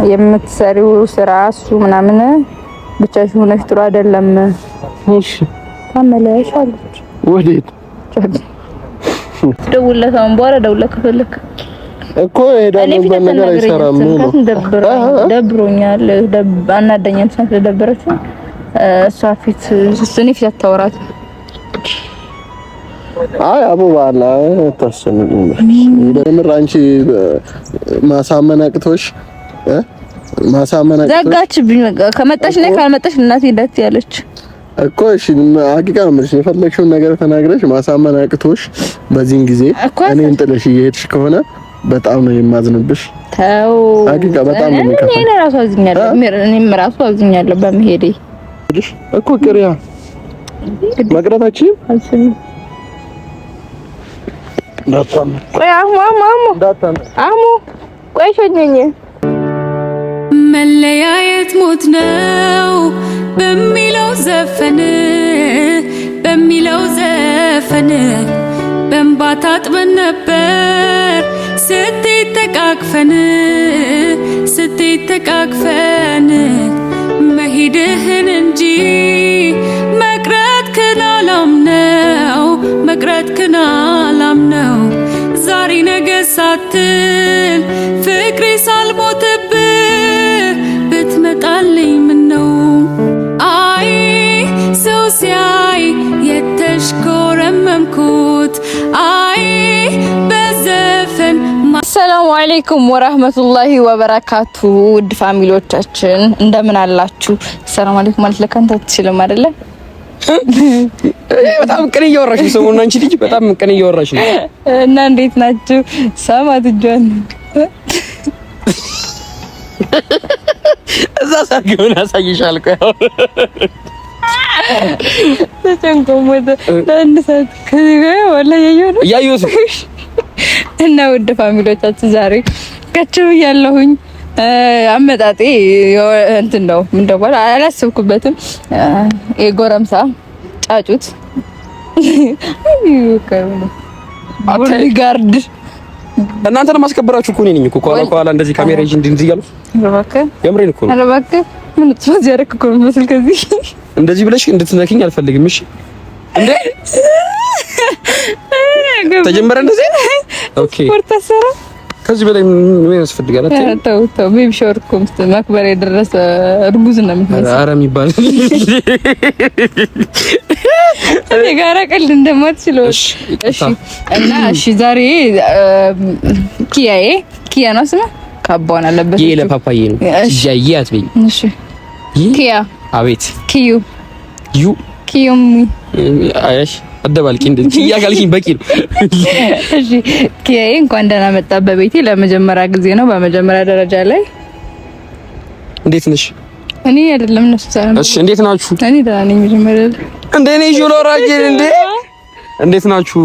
የምትሰሪው ስራ እሱ ምናምን ብቻሽ ሆነሽ ጥሩ አይደለም። እሺ ተመለሽ አለች። ወዴት ደውለታውን በኋላ ደውለህ ከፈለክ እኮ ሄዳለሁ በነገር አይሰራም ነው ደብሮኛል አናደኛል ስለደበረች እሷ ፊት እኔ ፊት አታወራት። አይ አቡባላ ተሰነኝ እንደምር አንቺ ማሳመን አቅቶሽ ዘጋችብኝ። ከመጣሽ ነይ ካልመጣሽ እናቴ ዳት ያለች እኮ እሺ አቂቃ ነው ማለት የፈለግሽውን ነገር ተናግረሽ ማሳመን አቅቶሽ በዚህን ጊዜ እኔን ጥለሽ እየሄድሽ ከሆነ በጣም ነው የማዝንብሽ። ተው አቂቃ በጣም ነው የሚከፋኝ። እኔ ራሱ አዝኛለሁ። እኔም ራሱ አዝኛለሁ በመሄዴ እኮ ቅሪያ መቅረታችን አልሰኝ ዳታም ቆይ አሙ ቆይ ሸኘኝ። መለያየት ሞት ነው በሚለው ዘፈን በእንባ ታጥበን ነበር ስትተቃቅፈን መሄድህን እንጂ መቅረትክን አላምነው ዛሬ ነገ ሳትል ፍቅሬ ሳልሞትብህ ብትመጣልኝ ምነው አይ ሰው ሲያይ የተሽኮረመምኩት አይ በዘፈን። ሰላም አለይኩም ወራህመቱላሂ ወበረካቱ ውድ ፋሚሊዎቻችን እንደምን አላችሁ? ሰላም አለይኩም ማለት ለካንተ ትችልም አይደለ? በጣም ቅን እያወራሽ ነው ሰሞኑን አንቺ ልጅ በጣም ቅን እያወራሽ ነው። እና እንዴት ናችሁ? ሰማት ጆን እዛ ሳርገውን ያሳይሻል እኮ ያው ተጨንቆሞት ለእንሰት ከዚህ ጋር ወላሂ ያየሁት እና ውድ ፋሚሊዎቻችን ዛሬ ከቸው ያለሁኝ አመጣጤ እንትን ነው ምንድነው ባላ አላሰብኩበትም። የጎረምሳ ጫጩት ቦዲጋርድ እናንተን ማስከበራችሁ እኮ ነኝ እኮ ከኋላ እንደዚህ ካሜራ ይዤ እንድንዚህ ያለው የምሬን እኮ ነው። ምን ትወዝ ያረክ እኮ መስል ከዚህ እንደዚህ ብለሽ እንድትነኪኝ አልፈልግም። እሺ እንዴ ተጀመረ እንደዚህ ኦኬ ወርታሰራ ከዚህ በላይ ምን ያስፈልጋል? ተው ቤቢ ሾር ኮምስት ማክበር የደረሰ እርጉዝ ነው የምትመስለው። ኧረ የሚባል እኔ ጋር ቀልድ እንደማትችለው። እሺ እና እሺ ዛሬ ኪያ ነው ስማ ካባውን አለበት ይሄ ለፓፓዬ ነው ጃዬ አትበኝ። እሺ ኪያ አቤት ዩ አይሽ አደባልቂ እንደዚህ ያጋልኪኝ በቂ ነው። እሺ ኪያዬ እንኳን ደህና መጣ በቤቴ ለመጀመሪያ ጊዜ ነው። በመጀመሪያ ደረጃ ላይ እንዴት ነሽ? እኔ አይደለም ነሽ ሰላም። እሺ እንዴት ናችሁ? እኔ ደህና ነኝ። መጀመሪያ እንዴ ነኝ ጆሎራጅ እንዴ እንዴት ናችሁ?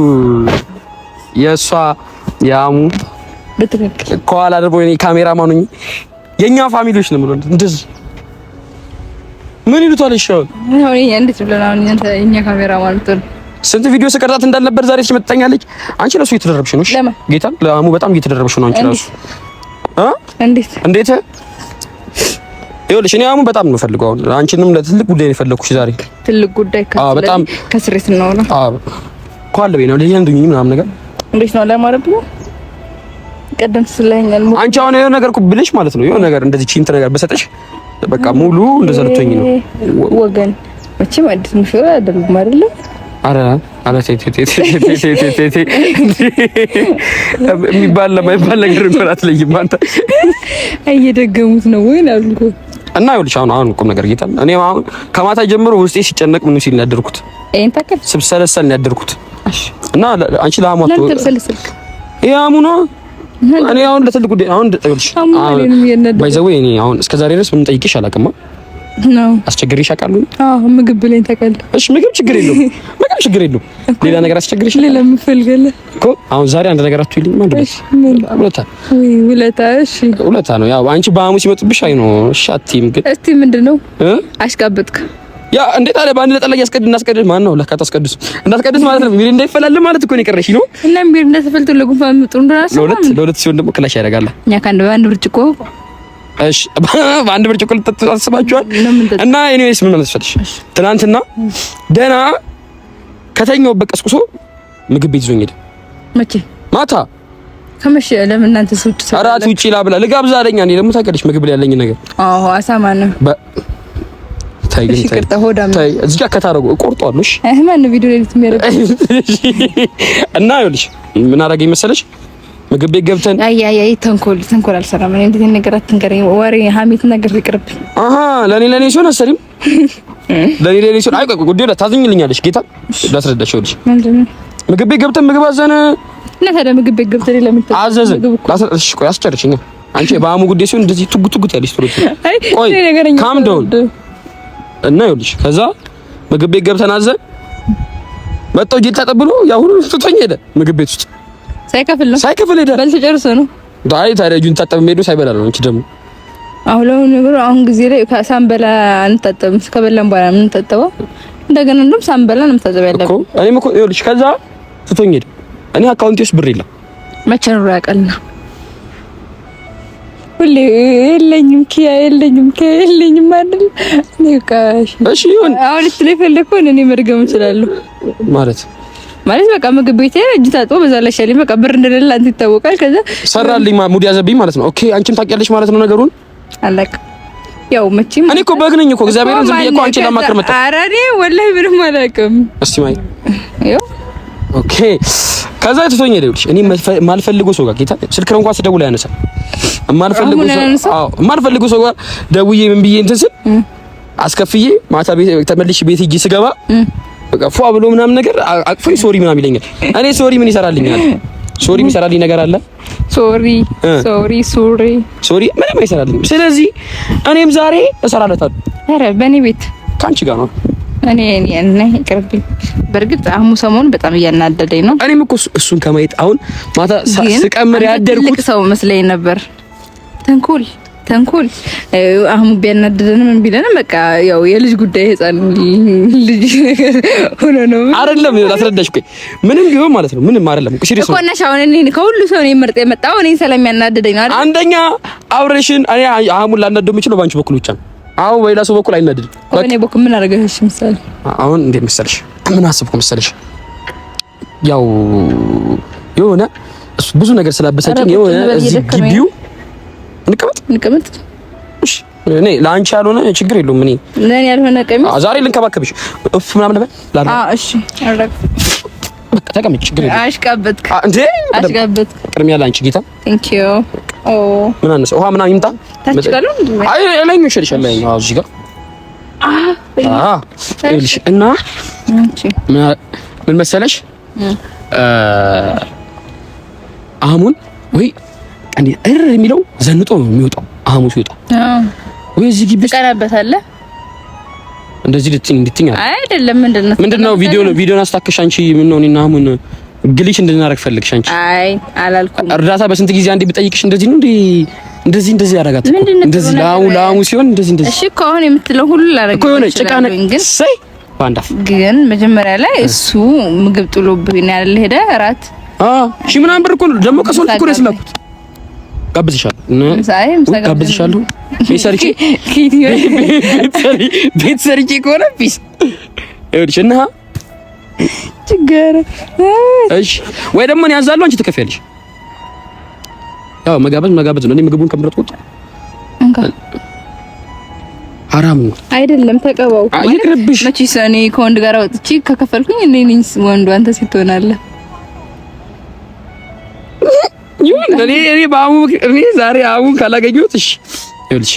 የሷ ያሙ በትክክል ከኋላ ደግሞ እኔ ካሜራማን ነኝ። የኛ ፋሚሊዎች ነው ማለት እንደዚህ ምን ይሉታል? እሺ አሁን እንዴት ብለና አሁን የኛ ካሜራማን ጥሩ ስንት ቪዲዮ ስቀርጣት እንዳልነበር ዛሬ ትመጣኛለች። አንቺ ለሱ እየተደረብሽ ነው። እሺ ጌታ ለአሙ በጣም እየተደረብሽ ነው። አንቺ ለሱ እንዴት ይኸውልሽ፣ እኔ አሙ በጣም ነው የምፈልገው። አሁን አንቺንም ለትልቅ ጉዳይ ነው የፈለኩሽ ዛሬ። ትልቅ ጉዳይ በጣም ከስሬት ነው ነው ኳል በይ ነው ለየንዱኝ ምናምን ነገር እንዴት ነው ለማረብ ነው ቀደም ስለኛል። አንቺ አሁን የሆነ ነገር ብልሽ ማለት ነው የሆነ ነገር እንደዚህ ቺንት ነገር በሰጠሽ በቃ ሙሉ እንደዛ ልትሆኚ ነው ወገን። መቼም አዲስ ሙሽራ አይደለም አይደል? አረ የሚባል ለማይባል ነገር እንኳን አትለይም አንተ። እየደገሙት ነው ወይ አልኩ እና ይኸውልሽ አሁን ቁም ነገር ጌታ እኔ አሁን ከማታ ጀምሮ ውስጤ ሲጨነቅ ምን ሲል ያደርኩት ታከል ስብሰለሰል ያደርኩት እና አንቺ ለአሟት ያሙ ነው። እኔ አሁን ለትልቅ ጉዳይ አሁን ባይዘው እኔ አሁን እስከ ዛሬ ድረስ ምን ጠይቄሽ አላውቅም ነው አስቸግሬሽ አውቃለሁ? ምግብ ብለኝ ታውቃለህ? እሺ ምግብ ችግር የለውም ሌላ ነገር አስቸግሬሽ ሌላ የምፈልገው እኮ አሁን ዛሬ አንድ ነገር አትይልኝ ማለት ነው። ውለታ ነው ያው አንቺ በአሙ ሲመጡብሽ አይ ነው እሺ አትይም ግን እስቲ ምንድነው አሽቃበጥክ ያ እንዴት አለ ባንድ ለጠላ ያስቀድስ ማን ነው ለካ ታስቀድሱ እንዳስቀድስ ማለት ነው። ሚሪ እንዳይፈላል ማለት እኮ ነው የቀረሽ ነው እና ሚሪ እንደተፈልቶ ለጉንፋን ጥሩ እንደራስ ለሁለት ሲሆን ደግሞ ክላሽ ያደርጋል። እኛ ካንድ ባንድ ብርጭቆ እሺ በአንድ ብርጭቆ ልጠጡ አስባችኋል? እና ኤኒዌይስ ምን መሰለሽ ትናንትና ደህና ከተኛሁበት ቀስቅሶ ምግብ ቤት ይዞኝ ሄደ። መቼ? ማታ ከመሸ። ለምን እናንተ ሱጭ አራት ውጪ ላብላ ልጋብዛ አለኝ። እኔ ደግሞ ታውቂያለሽ ምግብ ላይ ያለኝ ነገር አዎ አሳማ ነው። ታይ እዚህ ጋር ከታረጉ ቆርጧል። እሺ ማን ቪዲዮ ላይ ልትመረጥ እና ይኸውልሽ ምን አደረገኝ መሰለሽ ምግብ ቤት ገብተን አይ ተንኮል አልሰራም። እኔ እንዴት ነገር አትንገረኝ። ወሬ ሀሜት ነገር ይቅርብ። ለኔ ሲሆን አሰሪም ለኔ ሲሆን አይ ጉዴ ታዝኝልኛለሽ። ጌታ ላስረዳሽ። ይኸውልሽ ምግብ ቤት ገብተን ምግብ አዘነ እና ታዲያ ምግብ ቤት ገብተን ለምን አዘዘን? እሺ ቆይ አስጨርሽኝ። አንቺ በአሙ ጉዴ ሲሆን እንደዚህ ቱጉት ያለሽ ትሮጥ ቆይ ካም ዳውን እና ይኸውልሽ ከዛ ምግብ ቤት ገብተን አዘን መጣው ጅል ተቀብሎ ያ ሁሉ ትቶኝ ሄደ። ምግብ ቤት ውስጥ ሳይከፍል ሄደ። በልቶ ጨርሶ ነው ዳይ ታዲያ ጁን ታጠብ ሄዶ ሳይበላ ነው። እንቺ ደግሞ አሁን ጊዜ ላይ ሳንበላ አንታጠብም። ከበላን በኋላ ምን እንታጠበው? እንደገና እንደውም ሳንበላ ነው መታጠብ ያለብን እኮ። እኔም እኮ ይኸውልሽ ከዛ ትቶኝ ሄደ። እኔ አካውንቴ ውስጥ ብር የለም። መቼ ነው ያቀልና ሁሌ የለኝም አይደል? እሺ ይሁን። አሁን ልትለኝ ፈለኩ እኔ መርገም እችላለሁ ማለት በቃ ምግብ ቤት እጅ ታጥቦ በዛ ላይ ሻሊ በቃ ብር እንደሌለ አንተ ይታወቃል። ከዛ ሰራልኝ ሙድ ያዘብኝ ማለት ነው። ኦኬ አንቺም ታውቂያለሽ ማለት ነው ነገሩን። አለቅ ያው መቼም እኔ እኮ በግነኝ እኮ እግዚአብሔርን ዝም ብዬ እኮ አንቺን ለማከር መጣ። ኧረ እኔ ወላሂ ምንም አላውቅም። እስቲ ማይ ያው ኦኬ ከዛ ትቶኝ ሄደልሽ። እኔ ማልፈልገው ሰው ጋር ጌታ ስልክ እንኳን ስደውል አያነሳም። ማልፈልገው ሰው ጋር ደውዬ ምን ብዬ እንትን ስል አስከፍዬ ማታ ቤት ተመልሼ ቤት ሂጂ ስገባ በቃ ፏ ብሎ ምናምን ነገር አቅፎኝ ሶሪ ምናምን ይለኛል። እኔ ሶሪ ምን ይሰራልኛል? ሶሪ የሚሰራልኝ ነገር አለ? ሶሪ ምንም አይሰራልኝም። ስለዚህ እኔም ዛሬ እሰራለታለሁ። ኧረ በእኔ ቤት ካንቺ ጋር ነው። እኔ ይቅርብኝ። በእርግጥ አህሙ ሰሞኑን በጣም እያናደደኝ ነው። እኔም እኮ እሱን ከማየት አሁን ማታ ስቀምር ያደርኩት ሰው መስለኝ ነበር። ተንኮል አህሙ ቢያናደደንም ምን ቢለንም በቃ ያው የልጅ ጉዳይ ህፃን ልጅ ነገር ሆኖ ነው አይደለም። ላስረዳሽ ቆይ ምንም ቢሆን ማለት ነው ምንም አይደለም እኮ ሲሪየስ ነው እኮ ነሽ። አሁን እኔ ከሁሉ ሰው ነው መርጠ የመጣው እኔ ስለሚያናደደኝ ነው አይደል? አንደኛ አብሬሽን እኔ አህሙን ላናደው የምችለው ባንቺ በኩል ብቻ ነው። አሁን በሌላ ሰው በኩል አይናደድም። እኔ በኩል ምን አደረገሽ መሰለሽ? አሁን እንዴት መሰለሽ ምን አስብኩ መሰለሽ ያው የሆነ ብዙ ነገር ስላበሳጨኝ የሆነ እዚህ ግቢው እንቀመጥ እሺ እኔ ላንቺ ያልሆነ ችግር የለውም። እኔ ለኔ ያልሆነ ቀሚስ ዛሬ ልንከባከብሽ እፍ ምናምን ነበር ላላ እሺ አረግ በቃ ተቀመጭ ችግር የለውም። አሽቀበጥክ እንዴ አሽቀበጥክ ቅድሚያ ላንቺ ጌታ ቴንክ ዩ ኦ ምን አነሰ ውሃ ምናምን ይምጣ ታችጋሉ አይ ለኝ ይሽልሻል ለኝ እዚህ ጋር እልሽ እና እሺ ምን መሰለሽ አህሙን ወይ አንዴ የሚለው ዘንጦ ነው የሚወጣው። አህሙ ሲወጣ ወይ እዚህ ግቢ ትቀራበታለህ እንደዚህ ልትኝ አይደለም። ምንድነው ቪዲዮን አስታከሽ አንቺ ምን ነው እኔና አህሙን ግሊሽ እንድናረግ ፈልግሽ አንቺ? አይ አላልኩም። እርዳታ በስንት ጊዜ አንዴ ብጠይቅሽ እንደዚህ ነው እንዴ? እንደዚህ ያረጋት እንደዚህ ለአህሙ ሲሆን እንደዚህ እሺ እኮ አሁን የምትለው ሁሉ ላረግ እኮ የሆነ ጭቃ ነው ግን ሳይ ባንዳፍ ግን መጀመሪያ ላይ እሱ ምግብ ጥሎብኝ ያለ ሄደ እራት እሺ ምናምን ብር እኮ ደግሞ ከሰው እኮ ነው ያስላኩት። ጋብዝሻለሁ ቤት ሰርቼ ከሆነ ፒስ ይኸውልሽ እና ችግር እሺ ወይ ደግሞ እኔ ያዛለሁ አንቺ ትከፍያለሽ። ያው መጋበዝ ነው። እኔ ምግቡን ከምረጥኩት ሐራም ነው አይደለም። ተቀባው አይቅርብሽ። መቼስ እኔ ከወንድ ጋር ወጥቼ ከከፈልኩኝ እኔ ነኝ ወንዱ አንተ ሴት ትሆናለህ። እኔ በአሙ እኔ ዛሬ አሙን ካላገኘሁት እሺ ይኸውልሽ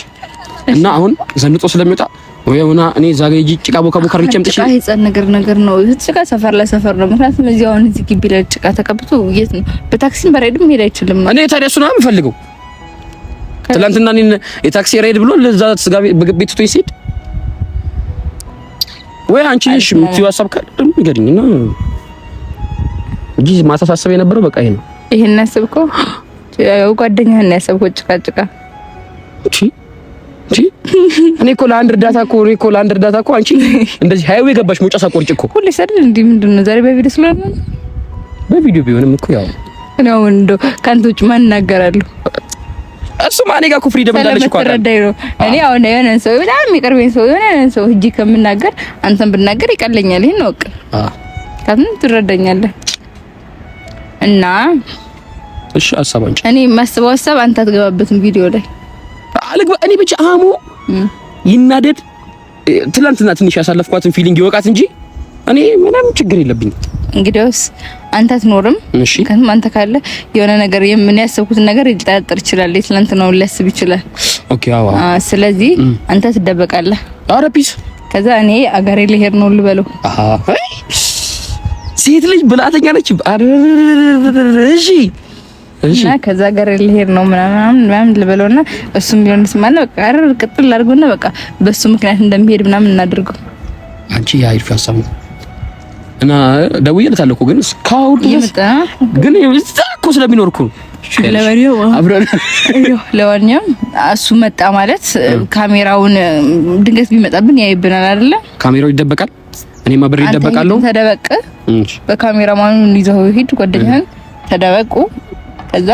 እና አሁን ዘንጦ ስለሚወጣ ወይውና እኔ እዛ ጋር ጭቃ ቦካ ርጬም ጥሽ አይ ህፃን ነገር ነው። ጭቃ ሰፈር ለሰፈር ነው። ምክንያቱም እዚህ አሁን እዚህ ግቢ ላይ ጭቃ ተቀብቶ የት ነው በታክሲም በራይድም ሄድ አይችልም። እኔ ታዲያ እሱ ነው የምፈልገው። ትላንትና እኔ የታክሲ ራይድ ብሎ ለዛ ስጋ ቤት ትቶኝ ሲሄድ ወይ አንቺ እሺ የምትይው ሀሳብ ካለ ንገሪኝና እንጂ ማሳሰብ የነበረው በቃ ይሄ ነው። ይሄን ያሰብከው ያው ጓደኛህን ያሰብከው ጭቃ እኔ እኮ ለአንድ እርዳታ እኮ አንቺ እንደዚህ ሃይዌ ገባሽ መውጫ ሳቆርጭ እኮ ሁሌ ሰደል እንዴ ምንድነው ዛሬ በቪዲዮ ስለሆነ በቪዲዮ ቢሆንም እኮ ያው እኔ እንደው ካንተ ውጭ ማን እናገራለሁ እሱማ እኔ ጋር እኮ ፍሪደም እንዳለች እኮ አውቃለሁ። እኔ አሁን የሆነ ሰው በጣም የሚቀርበኝ ሰው የሆነ ሰው እጅ ከምናገር አንተን ብናገር ይቀለኛል። ይሄን ነው እኮ ካሁን ትረዳኛለህ። እና እሺ ሀሳብ አንቺ እኔ የማስበው ሀሳብ አንተ አትገባበትም ቪዲዮ ላይ አልግባ። እኔ ብቻ አሙ ይናደድ ትላንትና ትንሽ ያሳለፍኳትን ፊሊንግ ይወቃት እንጂ እኔ ምንም ችግር የለብኝም። እንግዲያውስ አንተ አትኖርም። ከምን አንተ ካለ የሆነ ነገር የምን ያሰብኩትን ነገር ሊጠረጥር ይችላል። ትላንትናው ሊያስብ ይችላል። ኦኬ አዎ። ስለዚህ አንተ ትደበቃለህ። ኧረ ፒስ። ከዛ እኔ አገሬ ልሄድ ነው ልበለው። ሴት ልጅ ብላተኛ ነች። እሺ እና ከዛ አገሬ ልሄድ ነው ምናምን ልበለውና እሱም ቢሆንስ ማለት በቃ አረር ቅጥል አድርጎና በቃ በሱ ምክንያት እንደሚሄድ ምናምን እናድርገው። አንቺ ያይፍ ያሳሙ እና ደውዬለታለሁ እኮ ግን እስካሁን ድረስ ግን እኮ ስለሚኖር እኮ ለማንኛውም እሱ መጣ ማለት ካሜራውን ድንገት ቢመጣብን ያይብናል አይደለ? ካሜራው ይደበቃል። እኔማ ብር ይደበቃለሁ። ተደበቅ በካሜራማኑ ይዘው ሂድ፣ ጓደኛህን ተደበቁ። ከዛ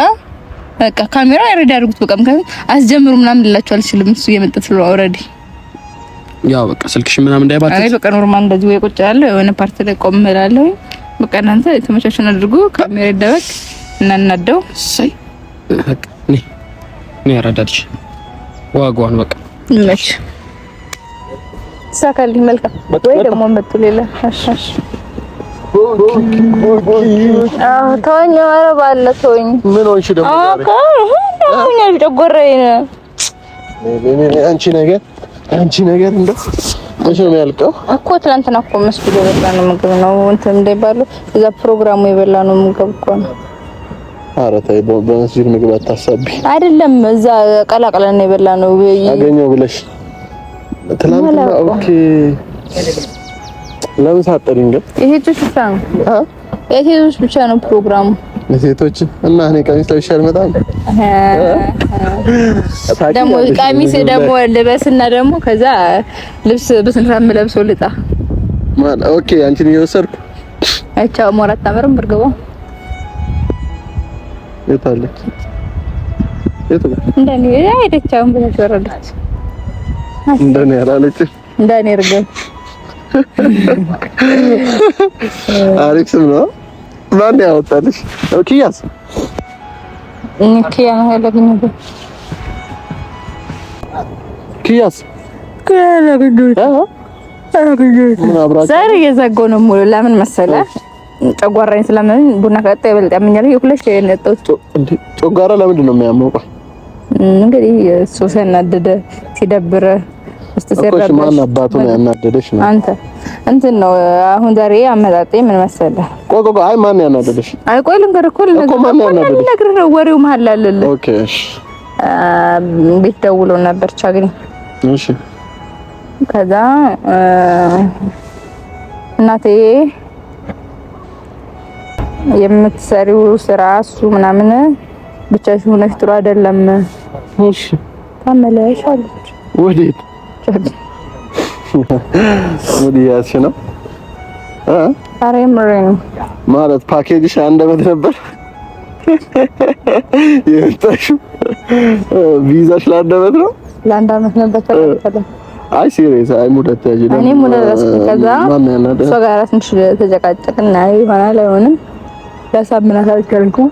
በቃ ካሜራ ያረዳ አድርጉት። በቃ ምክንያቱም አስጀምሩ ምናምን ልላችሁ አልችልም። እሱ እየመጣ ስለሆነ ኦልሬዲ ያው በቃ ስልክሽ ምናምን እንዳይባል አይ በቃ ኖርማል እንደዚህ ወይ ቁጭ ያለው የሆነ ፓርት ላይ ቆም እላለሁ። በቃ እናንተ የተመቻቹን አድርጉ። ካሜራ ይደበቅ እና እናደው ሳይ በቃ እኔ ያረዳልሽ ዋጋውን በቃ እሺ ሳካልኝ መልካም ወይ ደግሞ መጡ ሌላ አሻሽ ተወኝ። ኧረ ባለ ተወኝ። ምን ሆንሽ ደግሞ? አንቺ ነገር እንደው መቼ ነው የሚያልቀው እኮ? ትናንትና እኮ መስጊድ የበላነው ምግብ ነው እንትን እንደባለው እዛ ፕሮግራሙ የበላነው ምግብ እኮ ነው። ኧረ ተይ በመስጊድ ምግብ አታሳቢ። አይደለም እዛ ቀላቅለን የበላነው አገኘው ብለሽ ትናንትና። ኦኬ ለምን ሳጠሪኝ ግን የሴቶች ብቻ ነው የሴቶች ብቻ ነው ፕሮግራሙ የሴቶች እና እኔ ቀሚስ ለብሼ አልመጣም። ደግሞ ቀሚስ ደግሞ ልበስና ደግሞ ከዛ ልብስ በስንት ለብሰው ልጣ ማለት ኦኬ። አንቺን እየወሰድኩ አይቻው ሞራት ታመረም ብርገባ የታለች እንደኔ አይደቻም ብለሽ ወረደች እንደኔ ያላለች እንደኔ እርገብ አሪፍ ስም ነው። ማን ያወጣልሽ? ኪያስ ኪያ ነው ያለኝ። ኪያስ ዛሬ የዘጋው ነው ሙሉ። ለምን መሰለህ? ጨጓራዬን ስለምን ቡና ከጠጣ ይበልጥ ያመኛል። የሁለት ሺህ ነጠውት ጨጓራ ለምንድን ነው የሚያመው? እንግዲህ እሱ ሲያናደደ ሲደብረ እኮ ማን አባቱ ነው ያናደደሽ? ነው አንተ እንትን ነው። አሁን ዛሬ አመጣጤ ምን መሰለህ? ቆቆ አይ ማን ያናደደሽ? አይ ቆይ ልንገርህ እኮ ማን ያናደደሽ? ልነግርህ ነው። ወሬው መሀል አለልህ። ኦኬ እሺ። ቤት ደውሎ ነበር ቻግኒ። እሺ። ከዛ እናቴ የምትሰሪው ስራ እሱ ምናምን ብቻሽ ሆነሽ ጥሩ አይደለም። እሺ ታመለሽ አለች። ወዴት ወዲያሽ ነው? አሬ ምሬን ማለት ፓኬጅሽ አንድ አመት ነበር የመጣሽው? ቪዛሽ ለአንድ አመት ነው? ለአንድ አመት ነበር ተቀበለ። አይ ሲሪየስ አይ ሙደት ያጂ ነው። እኔ ሙደት ከዛ እሷ ጋር ትንሽ ተጨቃጨቅና ይሆናል አይሆንም ላሳምናት አልቻልኩም።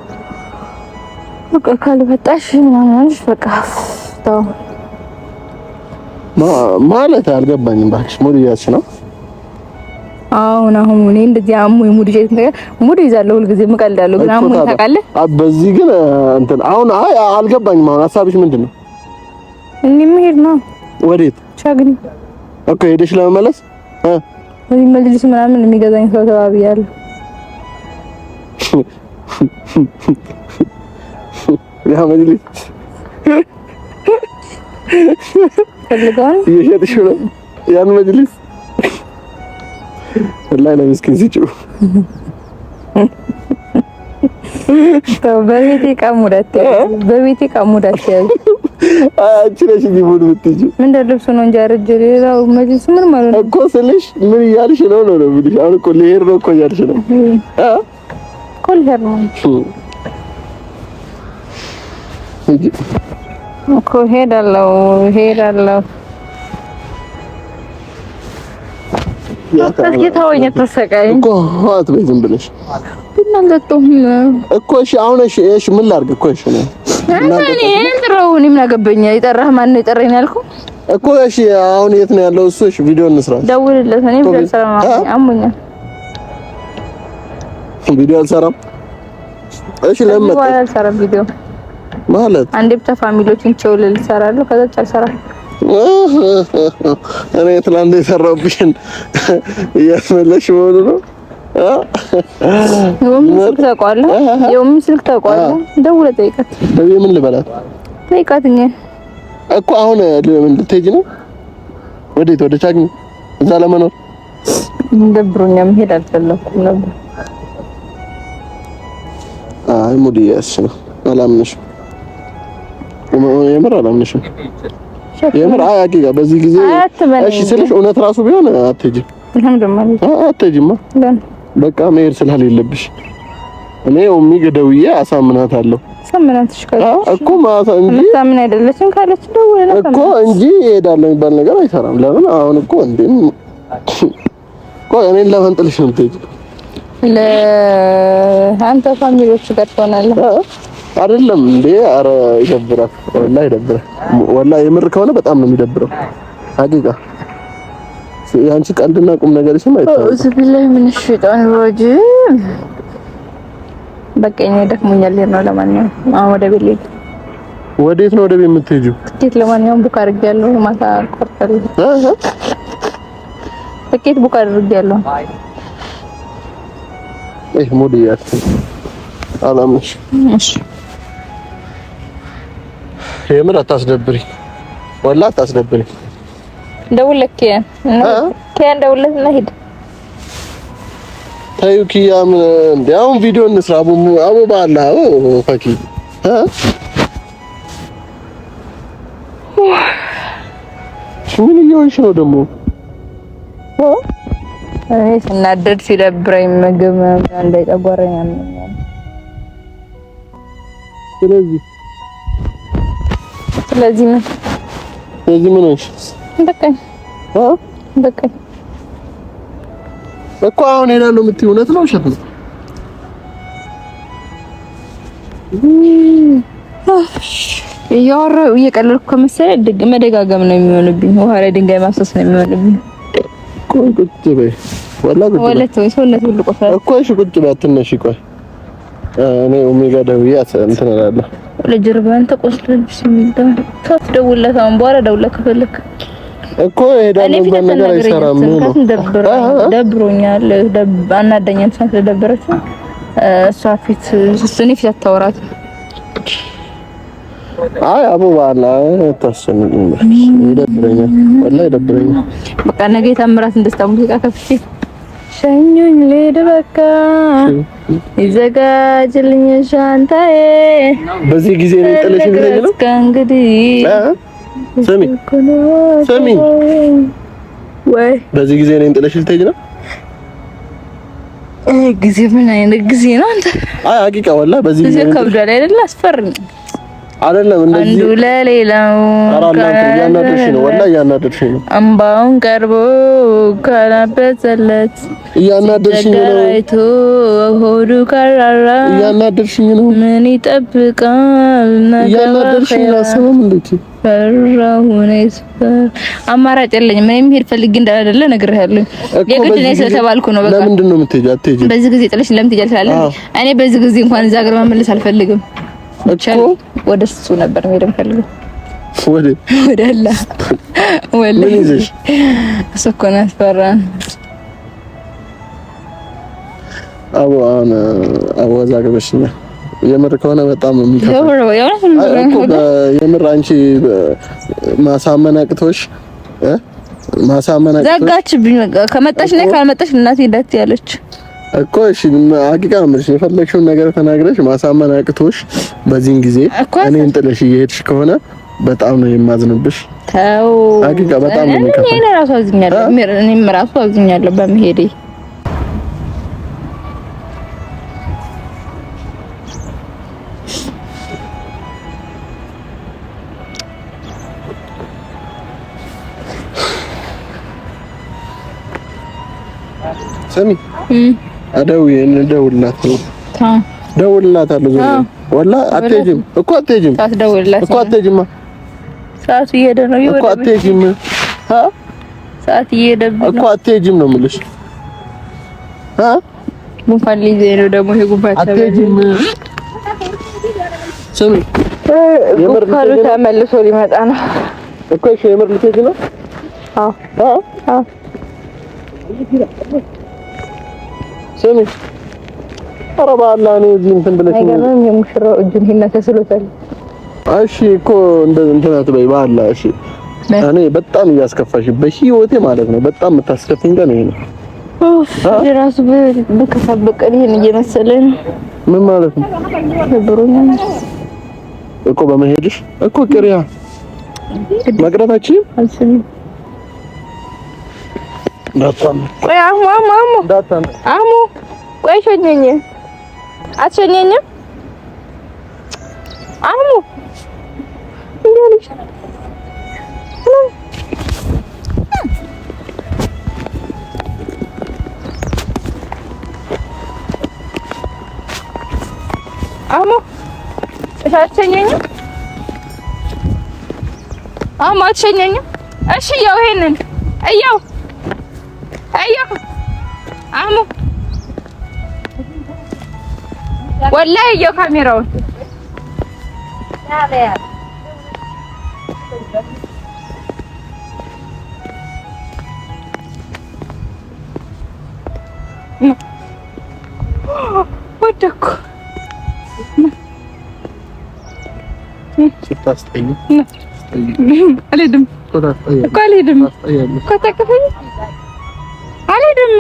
በቃ ካልመጣሽ ምናምን በቃ ተው ማለት አልገባኝም። ባክሽ ሙድ እያልሽ ነው? አሁን እኔ እንደዚህ አሙኝ ሙድ ይዘት ነገር ሙድ ይዛለሁ ሁልጊዜ እምቀልዳለሁ። ግን አሙኝ ታውቃለህ። በዚህ ግን እንትን አሁን አይ አልገባኝም። አሁን ሀሳብሽ ምንድን ነው? እኔ መሄድ ነው። ወዴት? ቻግኒ። ኦኬ ሄደሽ ለመመለስ ወይ መጅሊስ ምናምን የሚገዛኝ ሰው ተባብያለሁ። ያ መጅሊስ ፈልጋን እየሸጥሽ ነው ያን መጅሊስ ላይ ለምስኪን ሲጩ በቤቴ ቀሙዳት አንቺ ነሽ ሊሙድ ብትጂ ምን ደልብሱ ነው እንጂ አረጀ ሌላው መጅሊስ ምን ማለት ነው እኮ ስልሽ ምን እያልሽ ነው ነው ብልሽ አሁን እኮ ልሄድ ነው እኮ እያልሽ ነው ኮል ሄር ነው እኮ ሄዳለሁ ታውኝ ተሰቃይ እኮ አትበይ ዝም ብለሽ እናንተም እኮ እሺ አሁን እሺ ምን ላድርግ እኮ እሺ ነው እኔ እንጥራውኝ ምን አገባኝ የጠራህ ማን ነው የጠራኝ ያልኩህ እኮ እሺ አሁን የት ነው ያለው እሱ እሺ ቪዲዮ እንስራ ደውልለት እኔ በሰላም አሞኛል ቪዲዮ አልሰራም እሺ ለምን አልሰራም ቪዲዮ ማለት አንዴ ብቻ ፋሚሊዎችን ቸውል ልሰራለሁ ከዛ አልሰራም እኔ ትላንት የሰራሁብሽን እያስመለሽ መሆኑ ነው የውም ስልክ ታውቀዋለህ ደውለህ ጠይቃት ምን ልበላት ጠይቃትኝ እኮ አሁን ምን ልትሄጂ ነው ወዴት ወደ ቻግኒ እዛ ለመኖር ደብሮኛል መሄድ አልፈለኩም ነበር አይ ሙዲ ያስነ አላምንሽም የምር አላምንሽም የምር አያቂጋ በዚህ ጊዜ እሺ ስልሽ እውነት ራሱ ቢሆን አትሄጂም አትሄጂማ በቃ መሄድ ስላልሌለብሽ እኔ ኡሚ ገደውዬ አሳምናታለሁ ሰምናትሽ እኮ ማታ እንጂ ምን አይደለችም ካለች ደውልና እኮ እንጂ እሄዳለሁ የሚባል ነገር አይሰራም ለምን አሁን እኮ እንዴም ቆይ እኔን ለመንጥልሽ ነው የምትሄጂው ለአንተ ፋሚሊዎች ጋር ትሆናለህ አይደለም እንዴ ኧረ ይደብራል ወላሂ ይደብራል ወላሂ የምር ከሆነ በጣም ነው የሚደብረው ሀቂቃ ያንቺ ቀልድና ቁም ነገርሽም አይታወቅም እዚህ ቢላይ ምን ሸይጣን ረጂም በቃ እኔ ደክሞኛል ነው ለማንኛውም አሁን ወደ ቤት ልሂድ ወዴት ነው ወደ ቤት የምትሄጂው ትኬት ለማንኛውም ቡክ አድርጌያለሁ ማታ ቆርጠልኝ ትኬት ቡክ አድርጌያለሁ ሙዲያት አላምሽ እሺ የምር አታስደብሪ ወላ አታስደብሪ ደውልልህ ኪያን ደውልልህ እና ሂድ ታዩ ኪያም እንዲያውም ቪዲዮ እንስራ አቡ ባላ ፈኪ ምን እየሆንሽ ነው ደግሞ እኔ ስናደድ ሲደብረኝ ምግብ እንዳይጠጓረኝ አምኛለሁ ስለዚህ ምን ሆንሽ በቃኝ እኮ አሁን ሄዳለሁ የምትይው እውነት ነው ውሸት ነው እያወራሁ እየቀለድኩ ከመሰለኝ መደጋገም ነው የሚሆንብኝ ውሃ ላይ ድንጋይ ማፍሰስ ነው የሚሆንብኝ ቁጭ በይ ወላሂ ሰውነት ሁሉ ቆሻሻ እኮ እሺ ቁጭ በይ አትነሺ ቆይ እኔ ኦሜጋ ደውዬ እንትን እላለሁ ለጀርባን ተቆስለልሽ የሚል ደውልለት አሁን በኋላ ደውልለት ከፈለክ እኮ ሄዳለሁ በነገር አይሰራም ነው ደብሮኛል አናደኛል ስለደበረች እሷ ፊት እኔ ፊት አታወራት አይ አቡባላ ተሰነኝ ይደብረኛል ወላሂ ይደብረኛል በቃ ነገ ታምራት እንደስታ ሙዚቃ ከፍቼ ሸኙኝ ልሂድ በቃ ይዘጋጅልኝ ሻንጣዬ በዚህ ጊዜ ነው ጥለሽ ነው እንግዲህ ሰሚ ወይ በዚህ ጊዜ ነው ጥለሽ ልትሄጂ ነው ጊዜ ምን አይነት ጊዜ ነው አንተ አይ ሀቂቃ ወላሂ በዚህ ጊዜ ከብዷል አይደል አስፈርኝ አይደለም እንደዚህ አንዱ ለሌላው ያናደርሽ ነው ወላሂ ያናደርሽ ነው አምባውን ቀርቦ ካላበዘለት ያናደርሽኝ ነው አይቶ ሆዱ ካራራ ያናደርሽኝ ነው ምን ይጠብቃል ያናደርሽኝ ነው ሰውም ልጅ ፈራሁኔስ አማራጭ የለኝም ምን የሚሄድ ፈልግ እንዳይደለ ነግሬሃለሁ የግድ ነው ስለተባልኩ ነው በቃ ለምንድን ነው የምትሄጂው አትሄጂም በዚህ ጊዜ ጥለሽ ለምን ትሄጃለሽ እኔ በዚህ ጊዜ እንኳን እዛ ሀገር መመለስ አልፈልግም እኮ ወደሱ ነበር መሄድ የምፈልገው ወደ አላ ወላሂ እሱ እኮ ነው ያስፈራን አወዛግበሽኛ የምር ከሆነ በጣም ነው የሚከፋው የምር አንቺ ማሳመን አቅቶሽ ዘጋችብኝ በቃ ከመጣሽ ነይ ካልመጣሽ እናቴ ዳት ያለች እኮ እሺ ሀቂቃ ነው የምልሽ የፈለግሽውን ነገር ተናግረሽ ማሳመን አቅቶሽ በዚህን ጊዜ እኔን ጥለሽ እየሄድሽ ከሆነ በጣም ነው የማዝንብሽ ተው ሀቂቃ በጣም ነው የሚከፋው እኔ ራሱ አዝኛለሁ እኔም ራሱ አዝኛለሁ በመሄዴ ስሚ እንደውልላታለሁ ወላ አትሄጂም እኮ አትሄጂም እኮ አትሄጂም ሰዓት እየሄደ ነው እኮ አትሄጂም ሰዓት እየሄደብኝ እኮ አትሄጂም ነው የምልሽ ጉንፋን ሊይዘኝ ነው ደግሞ ይሄ ጉንፋን አትሄጂም ስሚ ጉንፋኑ ተመልሶ ሊመጣ ነው እኮ እሺ የምር ልትሄጂ ነው አዎ ስሚ ኧረ በአላህ እኔ እዚህ እንትን ብለሽ አይገርምም የሙሽራው እጁን ሂና ተስሎታል እሺ እኮ እንትን አትበይ በአላህ እሺ እኔ በጣም እያስከፋሽ በህይወቴ ማለት ነው በጣም የምታስከፊኝ ቀን ይሄ ነው ራሱ በከፋበቀ ይሄን እየመሰለኝ ምን ማለት ነው ብሩኛል እኮ በመሄድሽ እኮ ቅሪያ መቅረታችን አልሰሚ ዳታም ቆይ አሙ ቆይ ሸኘኝ አትሸኘኝም አሙ እንዴ አሙ አትሸኘኝም አሙ አትሸኘኝም እሺ ያው ይሄንን እያው አሙ ወላሂ እያው ካሜራውን ወደኩ ስታስጠኝ አልሄድም እኮ አልሄድም እኮ ተከፈኝ አልሄድም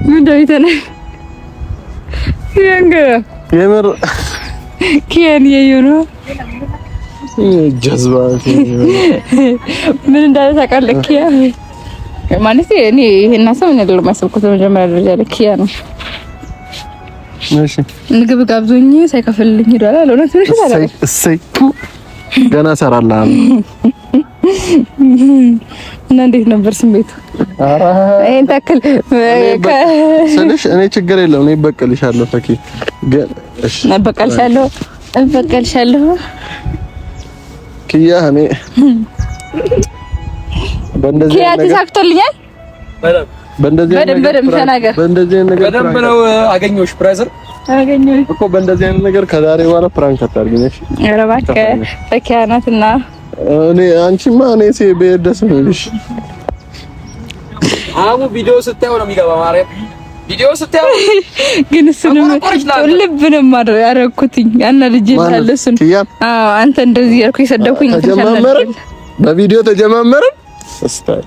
ምንድነው የተነው የምር ኪያን ነው ጀዝባ ምን እንዳለ ታውቃለህ ኪያ ማለት እኔ ይሄን ሀሳብ እኔ አይደለም ያሰብኩት በመጀመሪያ ደረጃ ላይ ኪያ ነው እሺ ምግብ ጋብዞኝ ሳይከፍልልኝ ሄዷል አለ እውነት ነው ታዲያ እሰይ ገና ሰራለህ እና እንዴት ነበር ስሜቱ አይን ታክል ስለሽ እኔ ችግር የለም እኔ በቀልሻለሁ ፈኪ ግን እሺ በቀልሻለሁ ኪያ እኔ በእንደዚህ ኪያ ተሳክቶልኛል በደንብ ተናገር በእንደዚህ ነገር በደንብ ነው አገኘሁሽ ብራዘር እኮ በእንደዚህ አይነት ነገር ከዛሬ በኋላ ፕራንክ አታርጊኝ እሺ ኧረ እባክህ ፈኪያ ናትና እኔ አንቺማ እኔ ደስ ነው ልሽ አሙ ቪዲዮ ስታየው ነው የሚገባ ማርያም ቪዲዮ ስታየው ግን እሱንም ልብ ነው ማድረግ ያረኩትኝ ያና ልጅ ያለሱን አዎ አንተ እንደዚህ ያልኩ የሰደብኩኝ ተጀማመርን በቪዲዮ ተጀማመርን ስታይ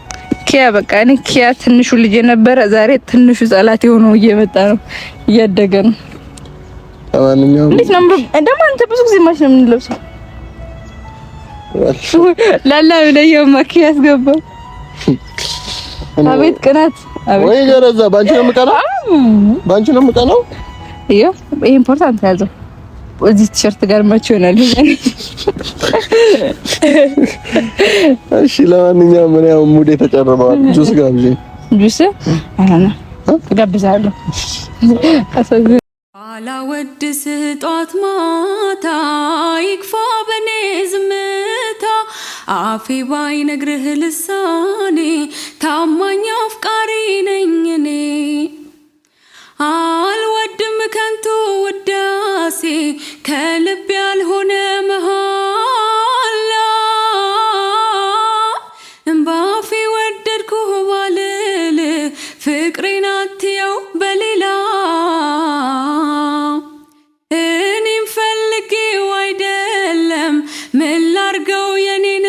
ኪያ በቃ እኔ ኪያ ትንሹ ልጅ ነበረ ዛሬ ትንሹ ጸላት የሆነው እየመጣ ነው እያደገ ነው ለማንኛውም እንዴት ነው ደግሞ አንተ ብዙ ጊዜ ማሽ ነው የምንለብሰው ላላ ወደየው ማኪያ ያስገባው አቤት ቅናት አቤት ወይ ገረዛ ባንቺ ነው የምቀናው ይሄ ኢምፖርታንት ያዘው እዚህ ቲሸርት ጋር ማች ይሆናል እሺ ለማንኛውም ምን ያው ሙዴ ተጨረበዋል ጁስ ጋብዥኝ ጁስ አላና ጋብዛለሁ አላወድስህ ጧት ማታ ይክፋ በኔ ዝምታ አፌ ባይነግርህ ልሳኔ ታማኝ አፍቃሪ ነኝ እኔ አልወድም ከንቱ ውዳሴ ከልብ ያልሆነ መሃላ እምባፌ ወደድኩህ ባልል ፍቅሬን አትየው በሌላ እኔም ፈልጌው አይደለም ምን ላርገው የኔን